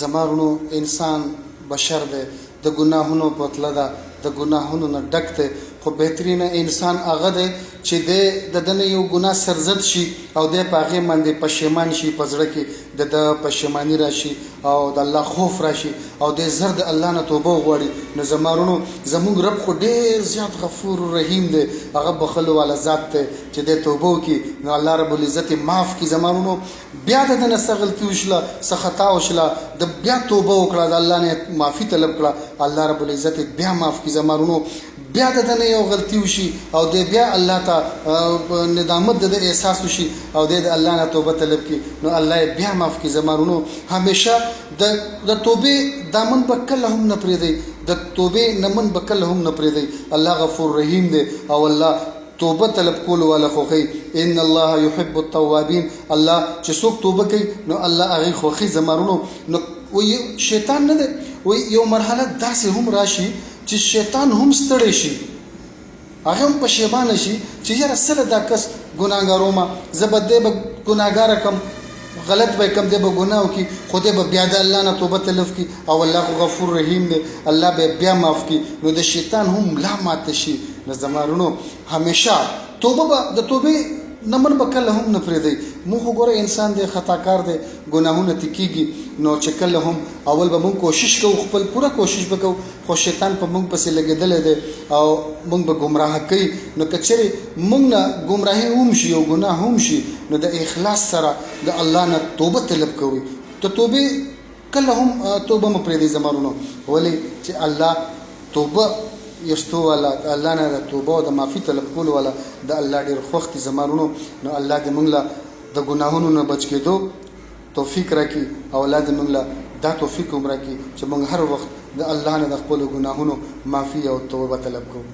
زمارونو انسان بشر دی د ګناهونو پتله ده د ګناهونو نه ډک دی خو بهترینه انسان هغه دی چې د دنه یو ګناه سرزد شي او د هغې باندې پښیمان شي په زړه کې د پښیماني راشي او د الله خوف راشي او د زر د الله نه توبه وغواړي نو زمارونو زمونږ رب خو ډېر زیات غفور رحیم دی هغه بخلو والا ذات دی چې د توبه وکړي نو الله رب العزت معاف کړي زمارونو بیا د دنه څه غلطي وشله څه خطا وشله د بیا توبه وکړه د الله نه معافي طلب کړه الله رب العزت بیا معاف کړي زمارونو بیا د دنه یو غلطي وشي او د بیا الله ته ندامت د احساس وشي او د الله نه توبه طلب کړي نو الله بیا معاف کړي زمارونو همیشه د توبې دامن به کله هم نه پرېږدي د توبې نمن به کله هم نه پرېږدي الله غفور رحیم دی او الله توبه طلب کول والا خوخی ان الله يحب التوابین الله چې څوک توبه کوي نو الله هغه خوخي زمارونو نو وی شیطان نه دی وی یو مرحله داسې هم راشي چې شیطان هم ستړی شي هغه هم پښیمانه شي چې یاره سره دا کس ګناهګارو ما زه به دی به ګناهګاره کم غلط به کم دی به ګناه وکړي خو دی به بیا د الله نه توبه طلب کړي او الله خو غفور رحیم دی الله به بیا معاف کړي نو د شیطان هم ملا ماته شي نو زمارونو همیشه توبه به د توبې نمن به کله هم نه پرېږدي موږ خو ګوره انسان دی خطاکار دی ګناهونه تکېږي نو چې کله هم اول به موږ کوشش کوو خپل پوره کوشش به کوو خو شیطان په موږ پسې لګېدلی دی او موږ به ګمراه کوي نو که چېرې موږ نه ګمراهي هم شي او ګناه هم شي نو د اخلاص سره د الله نه توبه طلب کوي د توبې کله هم توبه مه پرېږدئ زمارونو ولې چې الله توبه یستو والا الله نه د توبه او د معافي طلب کولو والا د الله ډېر خوښ دي زمارونو نو الله دې موږ له د ګناهونو نه بچ کېدو توفیق راکړي او الله دې موږ له دا توفیق هم راکړي چې موږ هر وخت د الله نه د خپلو ګناهونو معافي او توبه طلب کوو